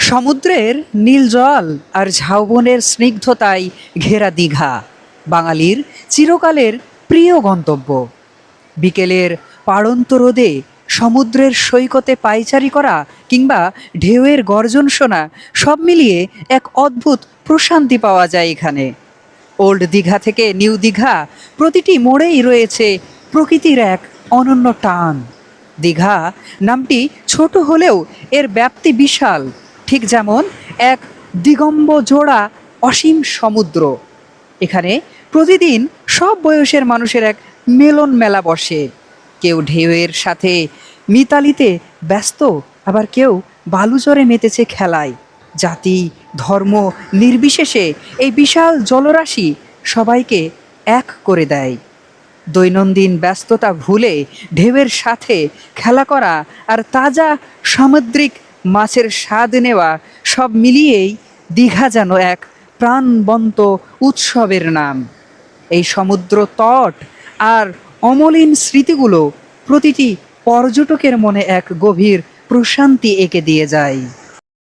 সমুদ্রের নীল জল আর ঝাউবনের স্নিগ্ধতায় ঘেরা দীঘা বাঙালির চিরকালের প্রিয় গন্তব্য। বিকেলের পাড়ন্ত রোদে সমুদ্রের সৈকতে পায়চারি করা কিংবা ঢেউয়ের গর্জন শোনা, সব মিলিয়ে এক অদ্ভুত প্রশান্তি পাওয়া যায় এখানে। ওল্ড দীঘা থেকে নিউ দীঘা, প্রতিটি মোড়েই রয়েছে প্রকৃতির এক অনন্য টান। দীঘা নামটি ছোট হলেও এর ব্যাপ্তি বিশাল, ঠিক যেমন এক দিগম্ব জোড়া অসীম সমুদ্র। এখানে প্রতিদিন সব বয়সের মানুষের এক মেলন মেলা বসে। কেউ ঢেউয়ের সাথে মিতালিতে ব্যস্ত, আবার কেউ বালুচরে মেতেছে খেলায়। জাতি ধর্ম নির্বিশেষে এই বিশাল জলরাশি সবাইকে এক করে দেয়। দৈনন্দিন ব্যস্ততা ভুলে ঢেউয়ের সাথে খেলা করা আর তাজা সামুদ্রিক মাছের স্বাদ নেওয়া, সব মিলিয়েই দীঘা যেন এক প্রাণবন্ত উৎসবের নাম। এই সমুদ্র তট আর অমলিন স্মৃতিগুলো প্রতিটি পর্যটকের মনে এক গভীর প্রশান্তি এঁকে দিয়ে যায়।